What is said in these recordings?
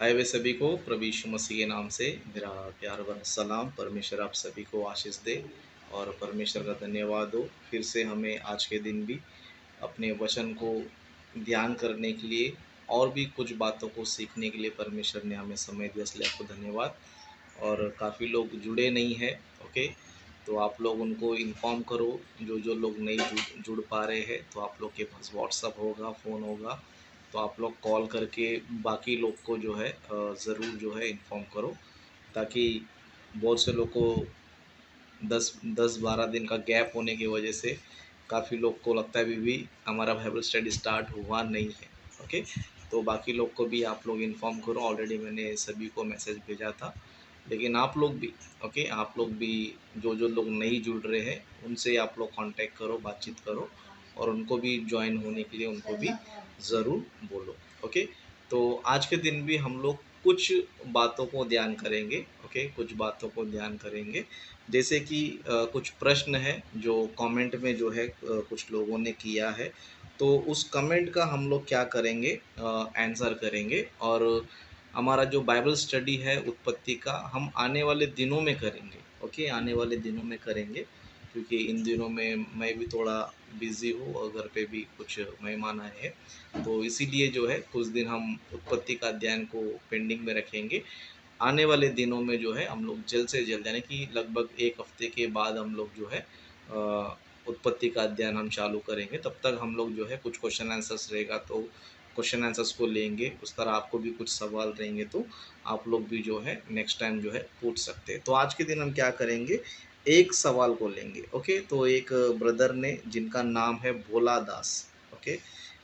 आए हुए सभी को प्रभु यीशु मसीह के नाम से मेरा प्यार भरा सलाम। परमेश्वर आप सभी को आशीष दे और परमेश्वर का धन्यवाद हो फिर से हमें आज के दिन भी अपने वचन को ध्यान करने के लिए और भी कुछ बातों को सीखने के लिए परमेश्वर ने हमें समय दिया, इसलिए आपको धन्यवाद। और काफ़ी लोग जुड़े नहीं हैं, ओके, तो आप लोग उनको इन्फॉर्म करो। जो जो लोग नहीं जुड़ पा रहे हैं तो आप लोग के पास व्हाट्सअप होगा, फ़ोन होगा, तो आप लोग कॉल करके बाकी लोग को जो है ज़रूर जो है इन्फॉर्म करो, ताकि बहुत से लोग को 10-12 दिन का गैप होने की वजह से काफ़ी लोग को लगता है अभी भी हमारा बाइबल स्टडी स्टार्ट हुआ नहीं है। ओके, तो बाकी लोग को भी आप लोग इन्फॉर्म करो। ऑलरेडी मैंने सभी को मैसेज भेजा था, लेकिन आप लोग भी, ओके, आप लोग भी जो जो लोग नहीं जुड़ रहे हैं उनसे आप लोग कांटेक्ट करो, बातचीत करो और उनको भी ज्वाइन होने के लिए उनको भी ज़रूर बोलो। ओके, तो आज के दिन भी हम लोग कुछ बातों को ध्यान करेंगे। ओके, कुछ बातों को ध्यान करेंगे, जैसे कि कुछ प्रश्न है जो कमेंट में जो है कुछ लोगों ने किया है, तो उस कमेंट का हम लोग क्या करेंगे, आंसर करेंगे। और हमारा जो बाइबल स्टडी है उत्पत्ति का, हम आने वाले दिनों में करेंगे। ओके, आने वाले दिनों में करेंगे, क्योंकि इन दिनों में मैं भी थोड़ा बिज़ी हूँ और घर पे भी कुछ मेहमान आए हैं, तो इसीलिए जो है कुछ दिन हम उत्पत्ति का अध्ययन को पेंडिंग में रखेंगे। आने वाले दिनों में जो है हम लोग जल्द से जल्द, यानी कि लगभग 1 हफ्ते के बाद हम लोग जो है उत्पत्ति का अध्ययन हम चालू करेंगे। तब तक हम लोग जो है कुछ क्वेश्चन आंसर्स रहेगा, तो क्वेश्चन आंसर्स को लेंगे। उस तरह आपको भी कुछ सवाल रहेंगे तो आप लोग भी जो है नेक्स्ट टाइम जो है पूछ सकते हैं। तो आज के दिन हम क्या करेंगे, एक सवाल को लेंगे। ओके, तो एक ब्रदर ने जिनका नाम है भोला दास, ओके,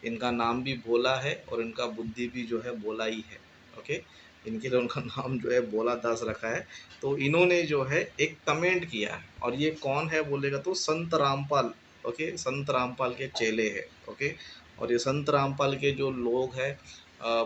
इनका नाम भी भोला है और इनका बुद्धि भी जो है भोला ही है। ओके, इनके लिए उनका नाम जो है भोला दास रखा है। तो इन्होंने जो है एक कमेंट किया है, और ये कौन है बोलेगा तो संत रामपाल। ओके, संत रामपाल के चेले हैं। ओके, और ये संत रामपाल के जो लोग हैं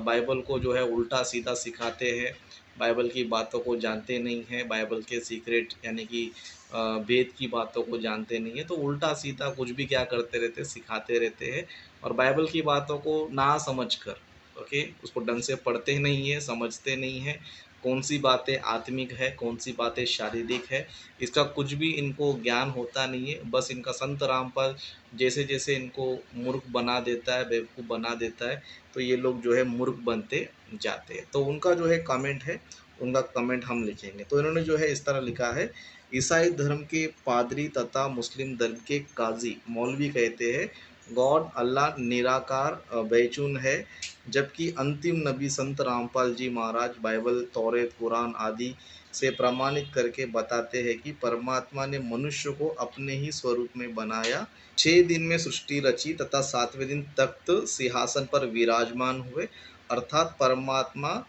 बाइबल को जो है उल्टा सीधा सिखाते हैं, बाइबल की बातों को जानते नहीं हैं, बाइबल के सीक्रेट यानी कि वेद की बातों को जानते नहीं है, तो उल्टा सीधा कुछ भी क्या करते रहते, सिखाते रहते हैं। और बाइबल की बातों को ना समझ कर, ओके, उसको ढंग से पढ़ते नहीं है, समझते नहीं है, कौन सी बातें आत्मिक है, कौन सी बातें शारीरिक है, इसका कुछ भी इनको ज्ञान होता नहीं है। बस इनका संत रामपाल जैसे जैसे इनको मूर्ख बना देता है, बेवकूफ़ बना देता है, तो ये लोग जो है मूर्ख बनते जाते हैं। तो उनका जो है कमेंट है, उनका कमेंट हम लिखेंगे। तो इन्होंने जो है इस तरह लिखा है, ईसाई धर्म के पादरी तथा मुस्लिम धर्म के काजी मौलवी कहते हैं गॉड अल्लाह निराकार बेचून है, जबकि अंतिम नबी संत रामपाल जी महाराज बाइबल, तौरेत, कुरान आदि से प्रमाणित करके बताते हैं कि परमात्मा ने मनुष्य को अपने ही स्वरूप में बनाया, 6 दिन में सृष्टि रची तथा 7वें दिन तख्त सिंहासन पर विराजमान हुए, अर्थात परमात्मा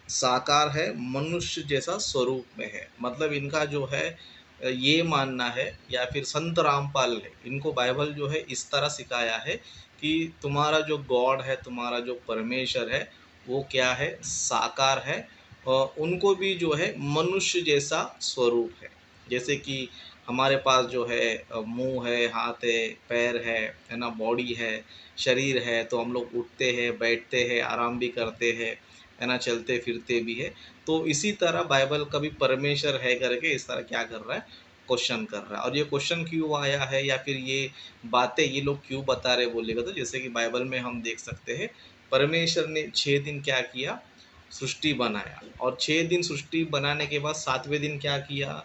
साकार है, मनुष्य जैसा स्वरूप में है। मतलब इनका जो है ये मानना है, या फिर संत रामपाल ने इनको बाइबल जो है इस तरह सिखाया है कि तुम्हारा जो गॉड है, तुम्हारा जो परमेश्वर है, वो क्या है, साकार है, और उनको भी जो है मनुष्य जैसा स्वरूप है। जैसे कि हमारे पास जो है मुंह है, हाथ है, पैर है ना, बॉडी है, शरीर है, तो हम लोग उठते हैं, बैठते हैं, आराम भी करते हैं, है ना, चलते फिरते भी है। तो इसी तरह बाइबल का भी परमेश्वर है करके इस तरह क्या कर रहा है, क्वेश्चन कर रहा है। और ये क्वेश्चन क्यों आया है, या फिर ये बातें ये लोग क्यों बता रहे बोलेगा, तो जैसे कि बाइबल में हम देख सकते हैं, परमेश्वर ने 6 दिन क्या किया, सृष्टि बनाया, और 6 दिन सृष्टि बनाने के बाद 7वें दिन क्या किया,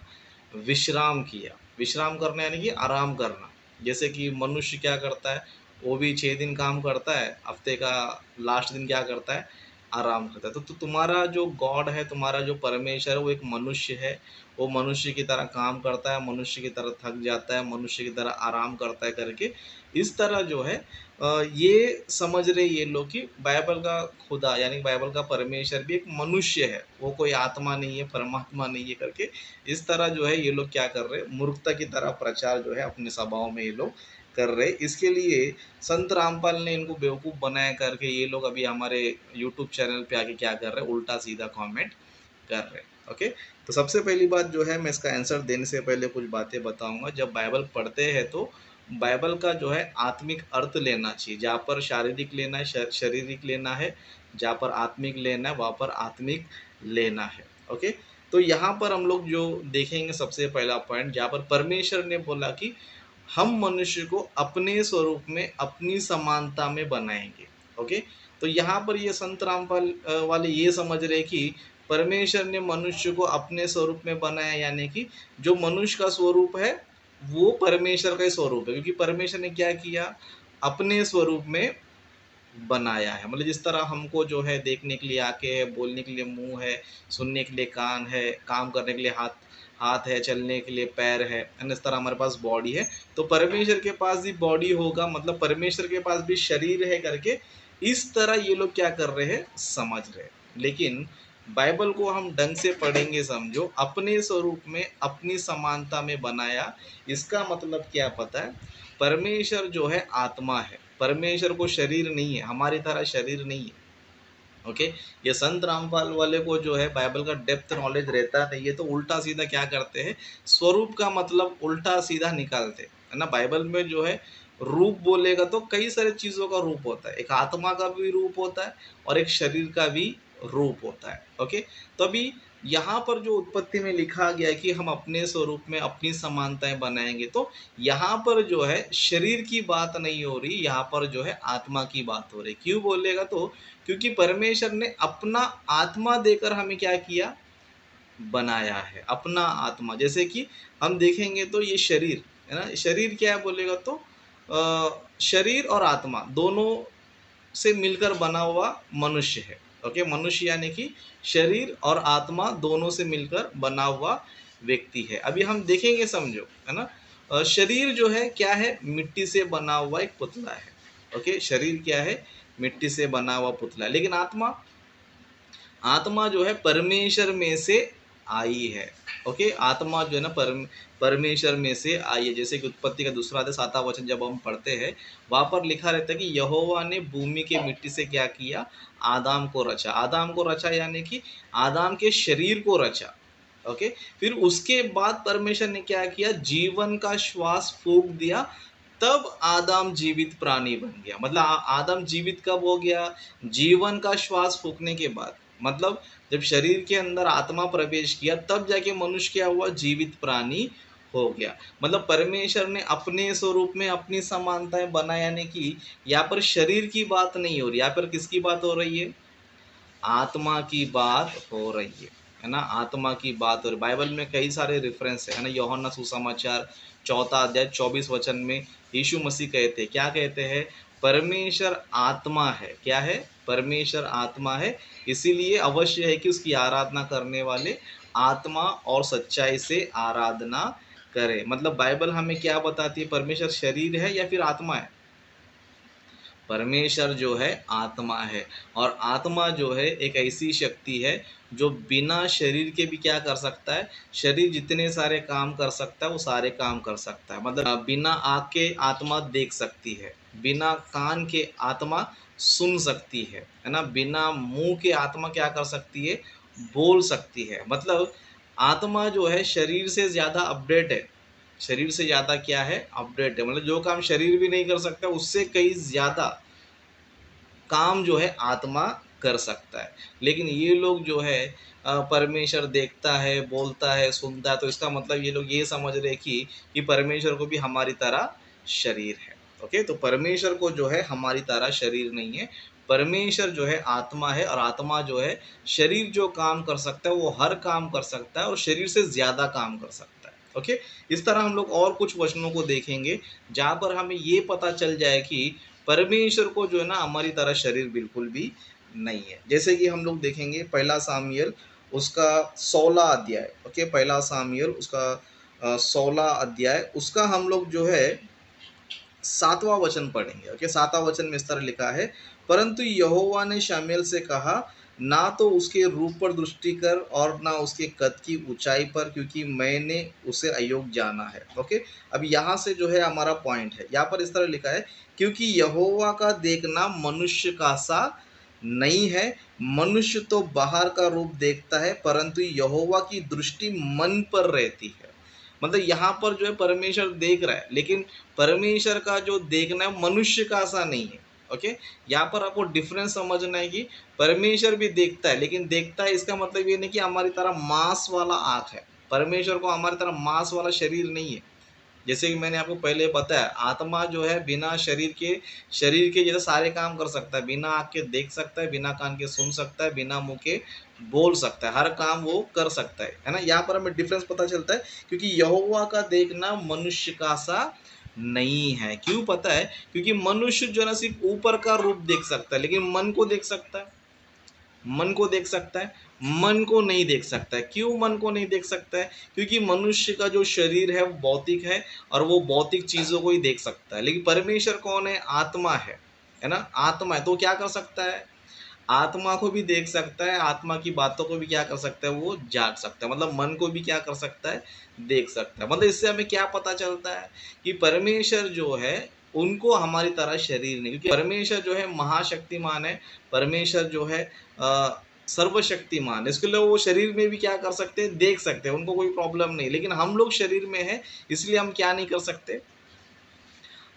विश्राम किया। विश्राम करना यानी कि आराम करना। जैसे कि मनुष्य क्या करता है, वो भी 6 दिन काम करता है, हफ्ते का लास्ट दिन क्या करता है, आराम करता है। तो तुम्हारा जो गॉड है, तुम्हारा जो परमेश्वर है, वो एक मनुष्य है। वो मनुष्य की तरह काम करता है, मनुष्य की तरह थक जाता है, मनुष्य की तरह आराम करता है करके इस तरह जो है ये समझ रहे ये लोग कि बाइबल का खुदा यानी बाइबल का परमेश्वर भी एक मनुष्य है, वो कोई आत्मा नहीं है, परमात्मा नहीं है करके इस तरह जो है ये लोग क्या कर रहे हैं, मूर्खता की तरह प्रचार जो है अपने सभाओं में ये लोग कर रहे हैं। इसके लिए संत रामपाल ने इनको बेवकूफ़ बनाया करके ये लोग अभी हमारे यूट्यूब चैनल पे आके क्या कर रहे हैं, उल्टा सीधा कमेंट कर रहे हैं। ओके, तो सबसे पहली बात जो है, मैं इसका आंसर देने से पहले कुछ बातें बताऊंगा। जब बाइबल पढ़ते हैं तो बाइबल का जो है आत्मिक अर्थ लेना चाहिए। जहाँ पर शारीरिक लेना है शारीरिक लेना है, जहाँ पर आत्मिक लेना है वहाँ पर आत्मिक लेना है। ओके, तो यहाँ पर हम लोग जो देखेंगे सबसे पहला पॉइंट, जहाँ पर परमेश्वर ने बोला कि हम मनुष्य को अपने स्वरूप में अपनी समानता में बनाएंगे। ओके, तो यहाँ पर ये संत रामपाल वाले ये समझ रहे कि परमेश्वर ने मनुष्य को अपने स्वरूप में बनाया, यानी कि जो मनुष्य का स्वरूप है वो परमेश्वर का ही स्वरूप है, क्योंकि परमेश्वर ने क्या किया, अपने स्वरूप में बनाया है। मतलब जिस तरह हमको जो है देखने के लिए आंखें है, बोलने के लिए मुंह है, सुनने के लिए कान है, काम करने के लिए हाथ हाथ है, चलने के लिए पैर है, इस तरह हमारे पास बॉडी है। तो परमेश्वर के पास भी बॉडी होगा, मतलब परमेश्वर के पास भी शरीर है करके इस तरह ये लोग क्या कर रहे हैं, समझ रहे हैं। लेकिन बाइबल को हम ढंग से पढ़ेंगे, समझो, अपने स्वरूप में अपनी समानता में बनाया, इसका मतलब क्या पता है, परमेश्वर जो है आत्मा है, परमेश्वर को शरीर नहीं है, हमारी तरह शरीर नहीं है। ओके, ये संत रामपाल वाले को जो है बाइबल का डेप्थ नॉलेज रहता नहीं है, तो उल्टा सीधा क्या करते हैं, स्वरूप का मतलब उल्टा सीधा निकालते है ना। बाइबल में जो है रूप बोलेगा तो कई सारे चीज़ों का रूप होता है, एक आत्मा का भी रूप होता है और एक शरीर का भी रूप होता है। ओके, तो अभी यहाँ पर जो उत्पत्ति में लिखा गया है कि हम अपने स्वरूप में अपनी समानताएं बनाएंगे, तो यहाँ पर जो है शरीर की बात नहीं हो रही, यहाँ पर जो है आत्मा की बात हो रही। क्यों बोलेगा तो क्योंकि परमेश्वर ने अपना आत्मा देकर हमें क्या किया, बनाया है, अपना आत्मा। जैसे कि हम देखेंगे तो ये शरीर है ना, शरीर क्या है बोलेगा तो शरीर और आत्मा दोनों से मिलकर बना हुआ मनुष्य है। ओके, मनुष्य यानी कि शरीर और आत्मा दोनों से मिलकर बना हुआ व्यक्ति है। अभी हम देखेंगे, समझो, है ना। शरीर जो है क्या है, मिट्टी से बना हुआ एक पुतला है। ओके, शरीर क्या है, मिट्टी से बना हुआ पुतला है। लेकिन आत्मा, आत्मा जो है परमेश्वर में से आई है। ओके, आत्मा जो है ना परमेश्वर में से आई है। जैसे कि उत्पत्ति का 2 अध्याय 7वां वचन जब हम पढ़ते हैं, वहाँ पर लिखा रहता है कि यहोवा ने भूमि के मिट्टी से क्या किया, आदाम को रचा। आदाम को रचा यानी कि आदाम के शरीर को रचा। ओके, फिर उसके बाद परमेश्वर ने क्या किया, जीवन का श्वास फूंक दिया, तब आदम जीवित प्राणी बन गया। मतलब आदम जीवित कब हो गया, जीवन का श्वास फूंकने के बाद। मतलब जब शरीर के अंदर आत्मा प्रवेश किया तब जाके मनुष्य क्या हुआ, जीवित प्राणी हो गया। मतलब परमेश्वर ने अपने स्वरूप में अपनी समानताएं बनाया, यानी कि यहाँ पर शरीर की बात नहीं हो रही, यहाँ पर किसकी बात हो रही है, आत्मा की बात हो रही है ना, आत्मा की बात। और बाइबल में कई सारे रेफरेंस है ना। यूहन्ना सुसमाचार 4 अध्याय 24 वचन में यीशु मसीह कहते हैं, क्या कहते हैं, परमेश्वर आत्मा है। क्या है, परमेश्वर आत्मा है, इसीलिए अवश्य है कि उसकी आराधना करने वाले आत्मा और सच्चाई से आराधना करें। मतलब बाइबल हमें क्या बताती है, परमेश्वर शरीर है या फिर आत्मा है, परमेश्वर जो है आत्मा है। और आत्मा जो है एक ऐसी शक्ति है जो बिना शरीर के भी क्या कर सकता है, शरीर जितने सारे काम कर सकता है वो सारे काम कर सकता है। मतलब बिना आँख के आत्मा देख सकती है, बिना कान के आत्मा सुन सकती है ना, बिना मुंह के आत्मा क्या कर सकती है, बोल सकती है। मतलब आत्मा जो है शरीर से ज़्यादा अपडेट है, शरीर से ज़्यादा क्या है, अपडेट है। मतलब जो काम शरीर भी नहीं कर सकता उससे कई ज़्यादा काम जो है आत्मा कर सकता है। लेकिन ये लोग जो है परमेश्वर देखता है, बोलता है, सुनता है, तो इसका मतलब ये लोग ये समझ रहे कि परमेश्वर को भी हमारी तरह शरीर है। ओके, तो परमेश्वर को जो है हमारी तरह शरीर नहीं है, परमेश्वर जो है आत्मा है, और आत्मा जो है शरीर जो काम कर सकता है वो हर काम कर सकता है और शरीर से ज़्यादा काम कर सकता है। ओके, इस तरह हम लोग और कुछ वचनों को देखेंगे जहाँ पर हमें ये पता चल जाए कि परमेश्वर को जो है ना हमारी तरह शरीर बिल्कुल भी नहीं है। जैसे कि हम लोग देखेंगे 1 सामुएल उसका 16 अध्याय। ओके, 1 सामुएल उसका 16 अध्याय, उसका हम लोग जो है 7वां वचन पढ़ेंगे। ओके, 7वां वचन में इस तरह लिखा है, परंतु यहोवा ने शमूएल से कहा, ना तो उसके रूप पर दृष्टि कर और ना उसके कद की ऊंचाई पर, क्योंकि मैंने उसे अयोग्य जाना है। ओके, अब यहाँ से जो है हमारा पॉइंट है, यहाँ पर इस तरह लिखा है, क्योंकि यहोवा का देखना मनुष्य का सा नहीं है, मनुष्य तो बाहर का रूप देखता है, परंतु यहोवा की दृष्टि मन पर रहती है। मतलब यहाँ पर जो है परमेश्वर देख रहा है, लेकिन परमेश्वर का जो देखना है मनुष्य का ऐसा नहीं है। ओके, यहाँ पर आपको डिफरेंस समझना है कि परमेश्वर भी देखता है, लेकिन देखता है इसका मतलब ये नहीं कि हमारी तरह मांस वाला आँख है। परमेश्वर को हमारी तरह मांस वाला शरीर नहीं है। जैसे कि मैंने आपको पहले बताया, आत्मा जो है बिना शरीर के जैसे सारे काम कर सकता है, बिना आँख के देख सकता है, बिना कान के सुन सकता है, बिना मुंह के बोल सकता है, हर काम वो कर सकता है ना। यहाँ पर हमें डिफरेंस पता चलता है, क्योंकि यहोवा का देखना मनुष्य का सा नहीं है। क्यों पता है? क्योंकि मनुष्य जो है ना सिर्फ ऊपर का रूप देख सकता है, लेकिन मन को देख सकता है, मन को देख सकता है, मन को नहीं देख सकता है। क्यों मन को नहीं देख सकता है? क्योंकि मनुष्य का जो शरीर है वो भौतिक है, और वो भौतिक चीज़ों को ही देख सकता है। लेकिन परमेश्वर कौन है? आत्मा है ना, आत्मा है, तो क्या कर सकता है? आत्मा को भी देख सकता है, आत्मा की बातों को भी क्या कर सकता है? वो जाग सकता है, मतलब मन को भी क्या कर सकता है? देख सकता है। मतलब इससे हमें क्या पता चलता है कि परमेश्वर जो है उनको हमारी तरह शरीर नहीं, क्योंकि परमेश्वर जो है महाशक्तिमान है, परमेश्वर जो है सर्वशक्तिमान है, इसके लिए वो शरीर में भी क्या कर सकते हैं? देख सकते हैं, उनको कोई प्रॉब्लम नहीं। लेकिन हम लोग शरीर में है, इसलिए हम क्या नहीं कर सकते?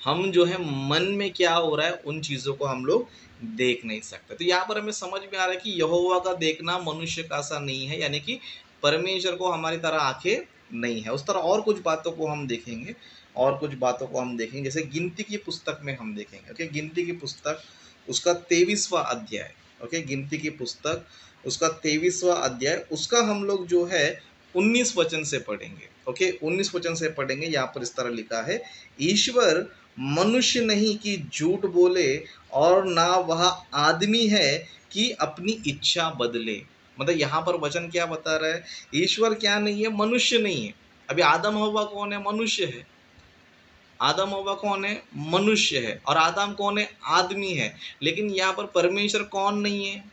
हम जो है मन में क्या हो रहा है उन चीज़ों को हम लोग देख नहीं सकते। तो यहाँ पर हमें समझ में आ रहा है कि यहोवा का देखना मनुष्य का सा नहीं है, यानी कि परमेश्वर को हमारी तरह आंखें नहीं है। उस तरह और कुछ बातों को हम देखेंगे, और कुछ बातों को हम देखेंगे, जैसे गिनती की पुस्तक में हम देखेंगे। ओके, गिनती की पुस्तक उसका 23वां अध्याय। ओके, गिनती की पुस्तक उसका 23वां अध्याय, उसका हम लोग जो है 19 वचन से पढ़ेंगे। ओके, 19 वचन से पढ़ेंगे। यहाँ पर इस तरह लिखा है, ईश्वर मनुष्य नहीं कि झूठ बोले, और ना वह आदमी है कि अपनी इच्छा बदले। मतलब यहाँ पर वचन क्या बता रहा है? ईश्वर क्या नहीं है? मनुष्य नहीं है। अभी आदम हव्वा कौन है? मनुष्य है। आदम हव्वा कौन है? मनुष्य है। और आदम कौन है? आदमी है। लेकिन यहाँ पर परमेश्वर कौन नहीं है?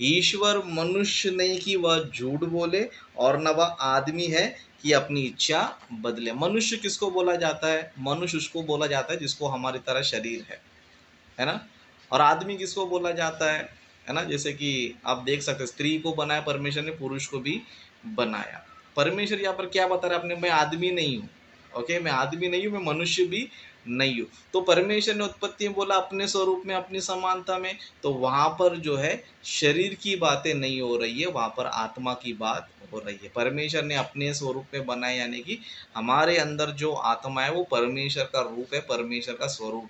ईश्वर मनुष्य नहीं कि वह झूठ बोले, और न वह आदमी है कि अपनी इच्छा बदले। मनुष्य किसको बोला जाता है? मनुष्य उसको बोला जाता है जिसको हमारी तरह शरीर है ना। और आदमी किसको बोला जाता है ना। जैसे कि आप देख सकते हैं, स्त्री को बनाया परमेश्वर ने, पुरुष को भी बनाया। परमेश्वर यहाँ पर क्या बता रहा है अपने? मैं आदमी नहीं हूँ। ओके, मैं आदमी नहीं हूँ, मैं मनुष्य भी नहीं हूँ। तो परमेश्वर ने उत्पत्ति में बोला अपने स्वरूप में, अपनी समानता में, तो वहाँ पर जो है शरीर की बातें नहीं हो रही है, वहाँ पर आत्मा की बात हो रही है। परमेश्वर ने अपने स्वरूप में बनाया, यानी कि हमारे अंदर जो आत्मा है वो परमेश्वर का रूप है, परमेश्वर का स्वरूप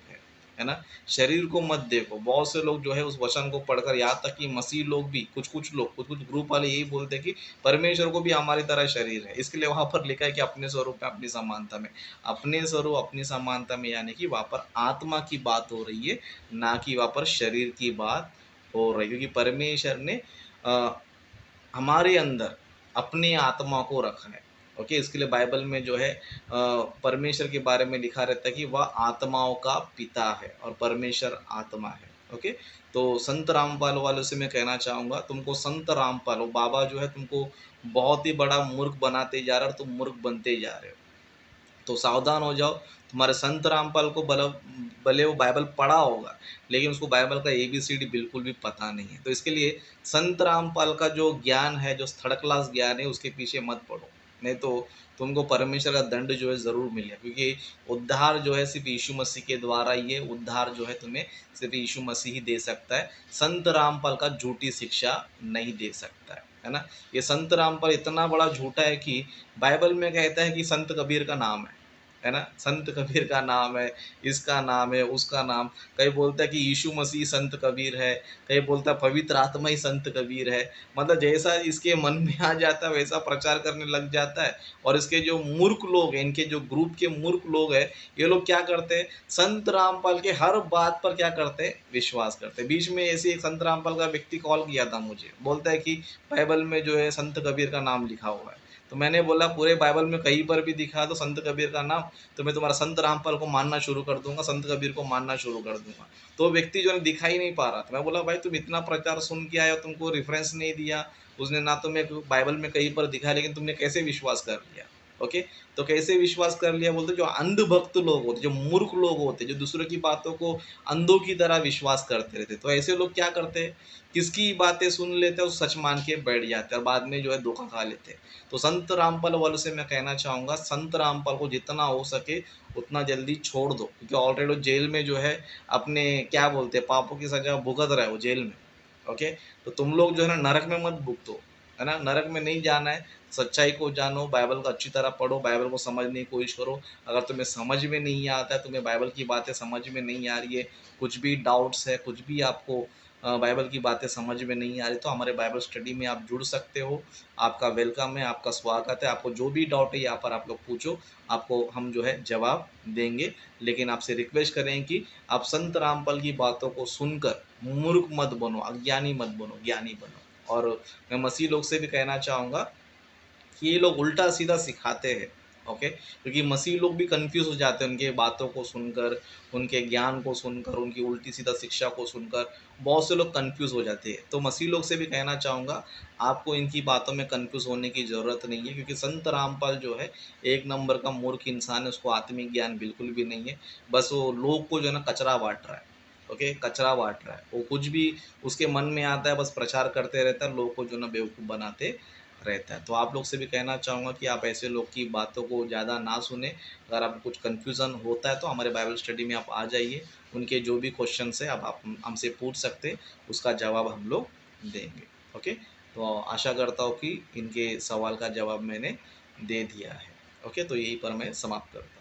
है ना। शरीर को मत देखो। बहुत से लोग जो है उस वचन को पढ़कर, यहाँ तक कि मसीह लोग भी, कुछ कुछ लोग, कुछ कुछ ग्रुप वाले यही बोलते हैं कि परमेश्वर को भी हमारी तरह शरीर है। इसके लिए वहाँ पर लिखा है कि अपने स्वरूप में, अपनी समानता में। अपने स्वरूप, अपनी समानता में, यानी कि वहाँ पर आत्मा की बात हो रही है, ना कि वहाँ पर शरीर की बात हो रही है। क्योंकि परमेश्वर ने हमारे अंदर अपनी आत्मा को रखा है। ओके, इसके लिए बाइबल में जो है परमेश्वर के बारे में लिखा रहता है कि वह आत्माओं का पिता है, और परमेश्वर आत्मा है। ओके, तो संत रामपाल वालों से मैं कहना चाहूँगा, तुमको संत रामपाल, वो बाबा जो है तुमको बहुत ही बड़ा मूर्ख बनाते जा रहे हो, और तुम मूर्ख बनते जा रहे हो। तो सावधान हो जाओ। तुम्हारे संत रामपाल को भले वो बाइबल पढ़ा होगा, लेकिन उसको बाइबल का ABCD बिल्कुल भी पता नहीं है। तो इसके लिए संत रामपाल का जो ज्ञान है, जो थर्ड क्लास ज्ञान है, उसके पीछे मत पड़ो, नहीं तो तुमको परमेश्वर का दंड जो है ज़रूर मिलेगा। क्योंकि उद्धार जो है सिर्फ यीशु मसीह के द्वारा ही है। उद्धार जो है तुम्हें सिर्फ यीशु मसीह ही दे सकता है। संत रामपाल का झूठी शिक्षा नहीं दे सकता है ना। ये संत रामपाल इतना बड़ा झूठा है कि बाइबल में कहता है कि संत कबीर का नाम है ना। संत कबीर का नाम है, इसका नाम है, उसका नाम। कहीं बोलता है कि यीशु मसीह संत कबीर है, कहीं बोलता है पवित्र आत्मा ही संत कबीर है। मतलब जैसा इसके मन में आ जाता है वैसा प्रचार करने लग जाता है। और इसके जो मूर्ख लोग हैं, इनके जो ग्रुप के मूर्ख लोग हैं, ये लोग क्या करते हैं? संत रामपाल के हर बात पर क्या करते हैं? विश्वास करते हैं। बीच में ऐसे एक संत रामपाल का व्यक्ति कॉल किया था मुझे, बोलता है कि बाइबल में जो है संत कबीर का नाम लिखा हुआ है। तो मैंने बोला पूरे बाइबल में कहीं पर भी दिखा दो संत कबीर का नाम, तो मैं तुम्हारा संत रामपाल को मानना शुरू कर दूंगा, संत कबीर को मानना शुरू कर दूंगा। तो व्यक्ति जो है दिखा ही नहीं पा रहा था। मैं बोला भाई तुम इतना प्रचार सुन के आए हो, तुमको रेफरेंस नहीं दिया उसने, ना तुम्हें बाइबल में कहीं पर दिखा, लेकिन तुमने कैसे विश्वास कर लिया? ओके। तो कैसे विश्वास कर लिया बोलते, जो अंधभक्त लोग होते, जो मूर्ख लोग होते, जो दूसरों की बातों को अंधों की तरह विश्वास करते रहते, तो ऐसे लोग क्या करते हैं, किसकी बातें सुन लेते हैं और सच मान के बैठ जाते हैं और बाद में जो है धोखा खा लेते हैं। तो संत रामपाल वालों से मैं कहना चाहूँगा, संत रामपाल को जितना हो सके उतना जल्दी छोड़ दो, क्योंकि ऑलरेडी वो जेल में जो है अपने क्या बोलते हैं पापों की सज़ा भुगत रहा है वो जेल में। ओके। तो तुम लोग जो है ना नरक में मत भुगतो, है ना, नरक में नहीं जाना है। सच्चाई को जानो, बाइबल को अच्छी तरह पढ़ो, बाइबल को समझने की कोशिश करो। अगर तुम्हें समझ में नहीं आता है, तुम्हें बाइबल की बातें समझ में नहीं आ रही है, कुछ भी डाउट्स है, कुछ भी आपको बाइबल की बातें समझ में नहीं आ रही, तो हमारे बाइबल स्टडी में आप जुड़ सकते हो। आपका वेलकम है, आपका स्वागत है। आपको जो भी डाउट है यहाँ पर आप लोग पूछो, आपको हम जो है जवाब देंगे। लेकिन आपसे रिक्वेस्ट करें कि आप संत रामपाल की बातों को सुनकर मूर्ख मत बनो, अज्ञानी मत बनो, ज्ञानी बनो। और मैं मसीह लोग से भी कहना चाहूँगा कि ये लोग उल्टा सीधा सिखाते हैं। ओके। क्योंकि मसीह लोग भी कंफ्यूज हो जाते हैं उनके बातों को सुनकर, उनके ज्ञान को सुनकर, उनकी उल्टी सीधा शिक्षा को सुनकर बहुत से लोग कंफ्यूज हो जाते हैं। तो मसीह लोग से भी कहना चाहूँगा, आपको इनकी बातों में कंफ्यूज होने की ज़रूरत नहीं है, क्योंकि संत रामपाल जो है एक नंबर का मूर्ख इंसान है, उसको आत्मिक ज्ञान बिल्कुल भी नहीं है। बस वो लोग को जो है ना कचरा बांट रहा है। ओके, कचरा बांट रहा है वो, कुछ भी उसके मन में आता है बस प्रचार करते रहता है, लोग को जो है ना बेवकूफ़ बनाते रहता है। तो आप लोग से भी कहना चाहूँगा कि आप ऐसे लोग की बातों को ज़्यादा ना सुने। अगर आपको कुछ कन्फ्यूज़न होता है तो हमारे बाइबल स्टडी में आप आ जाइए। उनके जो भी क्वेश्चंस हैं आप हमसे पूछ सकते हैं, उसका जवाब हम लोग देंगे। ओके। तो आशा करता हूँ कि इनके सवाल का जवाब मैंने दे दिया है। ओके, तो यहीं पर मैं समाप्त करता हूँ।